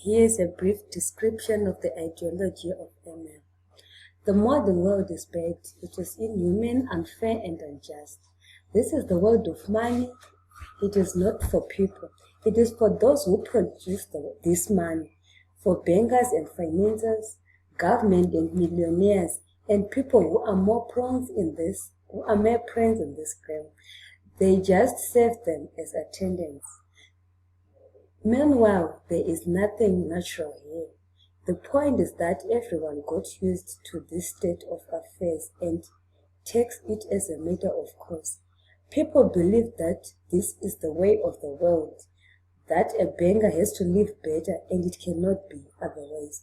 Here is a brief description of the ideology of ML. The modern world is bad. It is inhuman, unfair, and unjust. This is the world of money. It is not for people. It is for those who produce this money, for bankers and financiers, government and millionaires, and people who are more prawns in this game. They just serve them as attendants. Meanwhile, there is nothing natural here. The point is that everyone got used to this state of affairs and takes it as a matter of course. People believe that this is the way of the world, that a banker has to live better and it cannot be otherwise.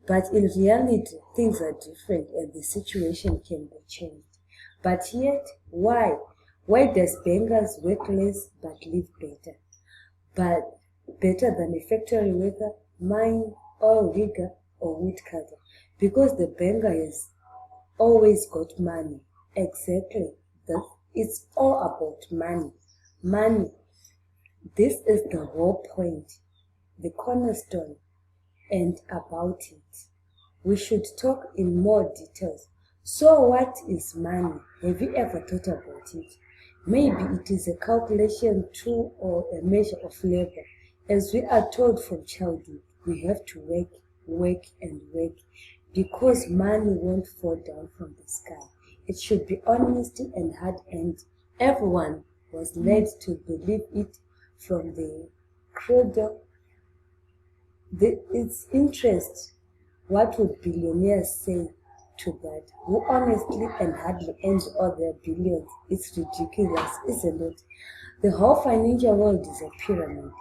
But in reality, things are different and the situation can be changed. But yet, why? Why does bankers work less but live better? But better than a factory worker, mine, oil rigger, or woodcutter? Because the banker has always got money. Exactly. It's all about money. Money. This is the whole point, the cornerstone, and about it. We should talk in more details. So what is money? Have you ever thought about it? Maybe it is a calculation tool or a measure of labor. As we are told from childhood, we have to work, and work, because money won't fall down from the sky. It should be honest and hard-earned. Everyone was led to believe it from the cradle. Its interest. What would billionaires say to that? Who honestly and hardly earns all their billions? It's ridiculous, isn't it? The whole financial world is a pyramid.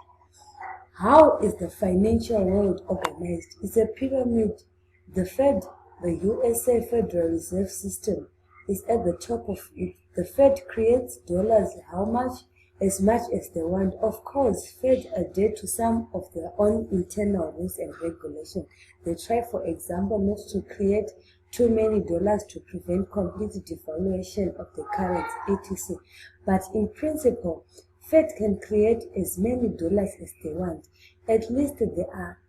How is the financial world organized? It's a pyramid. The Fed, the USA Federal Reserve System, is at the top of it. The Fed creates dollars. How much? As much as they want. Of course, Fed adhere to some of their own internal rules and regulations. They try, for example, not to create too many dollars to prevent complete devaluation of the currency, etc. But in principle, Fed can create as many dollars as they want. At least there are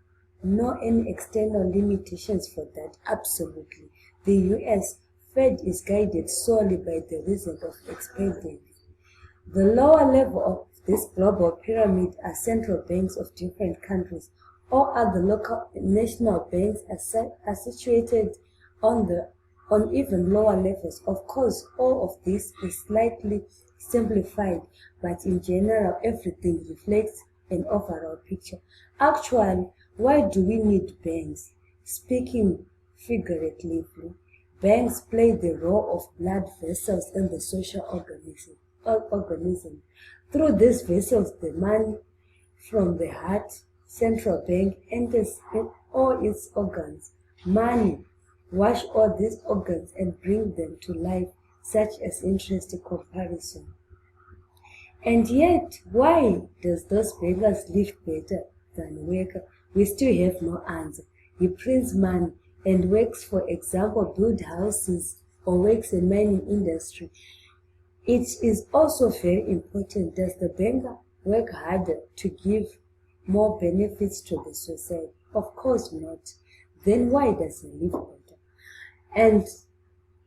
no any external limitations for that, absolutely. The US Fed is guided solely by the reason of expediency. The lower level of this global pyramid are central banks of different countries. All other local national banks are situated on even lower levels. Of course, all of this is slightly simplified, but in general, everything reflects an overall picture. Actually, why do we need banks? Speaking figuratively, banks play the role of blood vessels in the social organism. Through these vessels, the money from the heart, central bank, enters in all its organs. Money wash all these organs and bring them to life, such as interest comparison. And yet, why does those beggars live better than worker? We still have no answer. He prints money and works, for example, build houses or works in mining industry. It is also very important. Does the banker work harder to give more benefits to the society? Of course not. Then why does he live better? And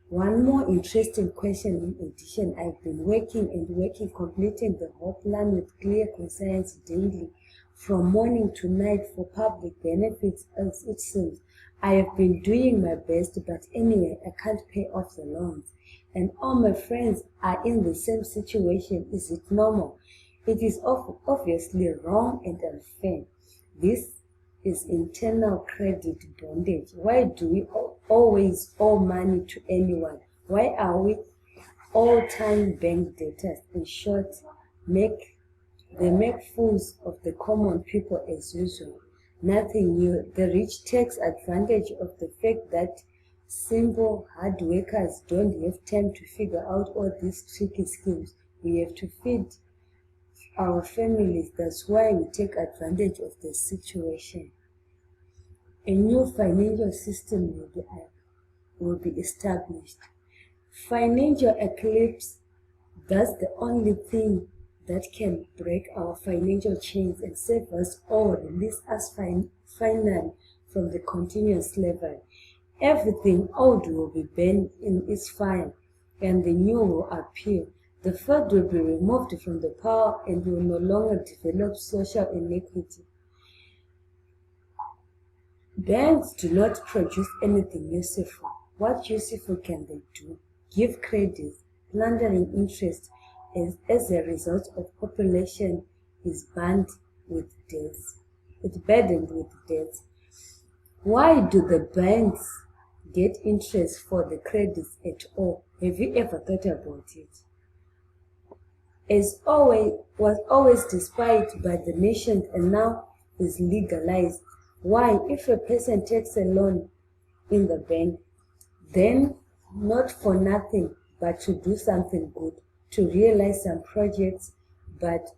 one more interesting question in addition, I've been working, completing the whole plan with clear conscience daily, from morning to night for public benefits as it seems. I have been doing my best, but anyway, I can't pay off the loans. And all my friends are in the same situation. Is it normal? It is obviously wrong and unfair. This is internal credit bondage. Why do we always owe money to anyone? Why are we all-time bank debtors? In short, they make fools of the common people as usual. Nothing new. The rich takes advantage of the fact that simple hard workers don't have time to figure out all these tricky schemes. We have to feed our families. That's why we take advantage of the situation. A new financial system will be established. Financial eclipse, that's the only thing that can break our financial chains and save us or release us finally from the continuous slavery. Everything old will be burned in its fire, and the new will appear. The Fed will be removed from the power and will no longer develop social inequity. Banks do not produce anything useful. What useful can they do? Give credit, plundering interest as a result of population is burdened with debts. It's burdened with debts. Why do the banks get interest for the credits at all? Have you ever thought about it? As always, was always despised by the nations and now is legalized. Why? If a person takes a loan in the bank, then not for nothing, but to do something good, to realize some projects, but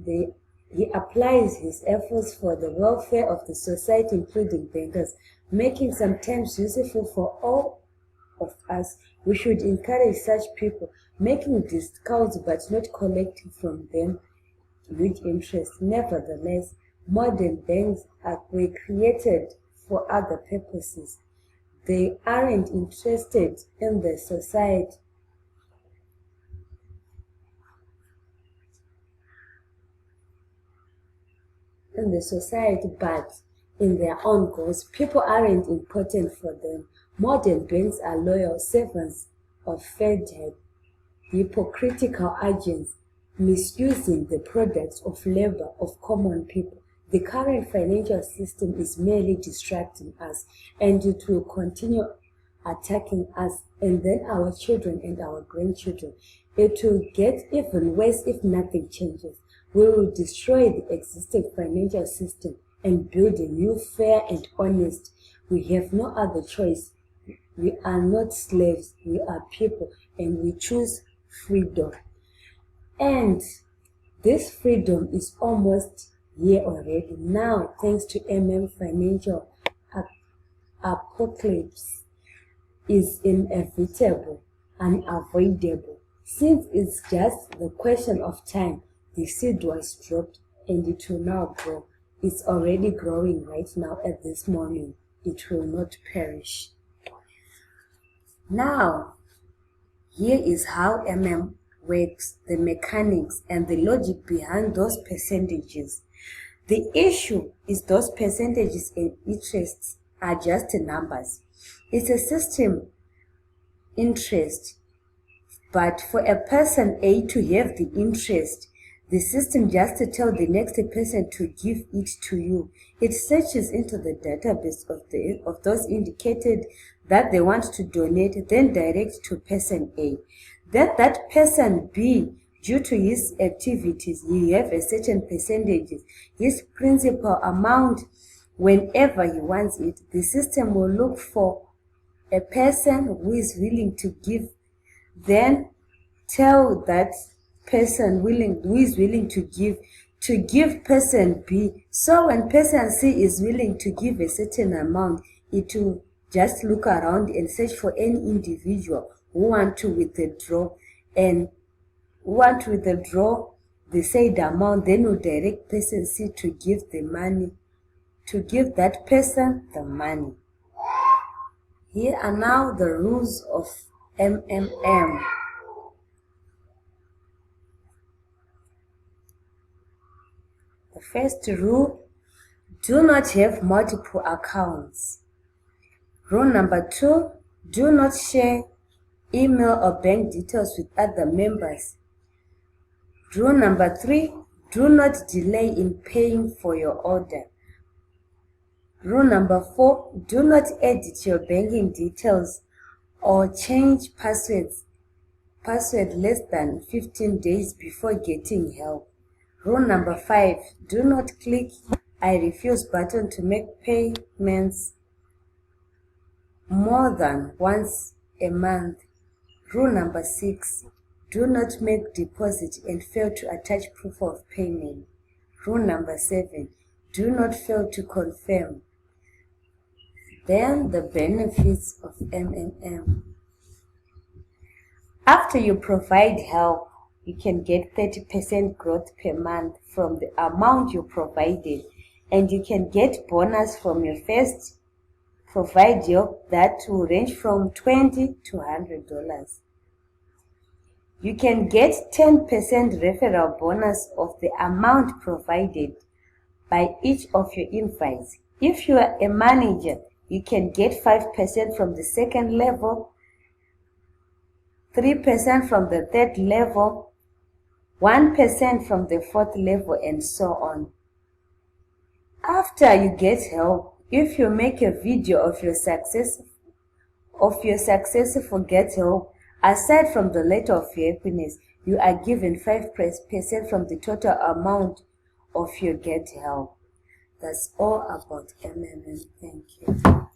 he applies his efforts for the welfare of the society, including bankers, making sometimes useful for all of us. We should encourage such people, making discounts but not collecting from them with interest. Nevertheless, modern banks were created for other purposes. They aren't interested in the society. But in their own goals. People aren't important for them. Modern banks are loyal servants of Fedhead, hypocritical agents, misusing the products of labor of common people. The current financial system is merely distracting us, and it will continue attacking us and then our children and our grandchildren. It will get even worse if nothing changes. We will destroy the existing financial system and build a new fair and honest. We have no other choice. We are not slaves, we are people, and we choose freedom. And this freedom is almost here already. Now, thanks to financial apocalypse is inevitable, unavoidable. Since it's just the question of time, the seed was dropped and it will now grow. It's already growing right now at this moment. It will not perish. Now, here is how works, the mechanics and the logic behind those percentages. The issue is those percentages and interests are just numbers. It's a system interest, but for a person A to have the interest, the system just to tell the next person to give it to you. It searches into the database of those indicated that they want to donate, then direct to person A. Then that person B, due to his activities, he have a certain percentage, his principal amount, whenever he wants it. The system will look for a person who is willing to give, then tell that person who is willing to give person B. So when person C is willing to give a certain amount, it will just look around and search for any individual who want to withdraw, and who want to withdraw the said amount, then will direct person C to give the money, to give that person the money. Here are now the rules of MMM. The first rule, do not have multiple accounts. Rule number 2, do not share email or bank details with other members. Rule number 3, do not delay in paying for your order. Rule number 4, do not edit your banking details or change password less than 15 days before getting help. Rule number 5, do not click I refuse button to make payments more than once a month. Rule number 6, do not make deposit and fail to attach proof of payment. Rule number 7, do not fail to confirm. Then the benefits of MMM. After you provide help, you can get 30% growth per month from the amount you provided, and you can get bonus from your first provider that will range from $20 to $100. You can get 10% referral bonus of the amount provided by each of your invites. If you are a manager, you can get 5% from the second level, 3% from the third level, 1% from the fourth level, and so on. After you get help, if you make a video of your successful get help, aside from the letter of your happiness, you are given 5% from the total amount of your get help. That's all about MMM. Thank you.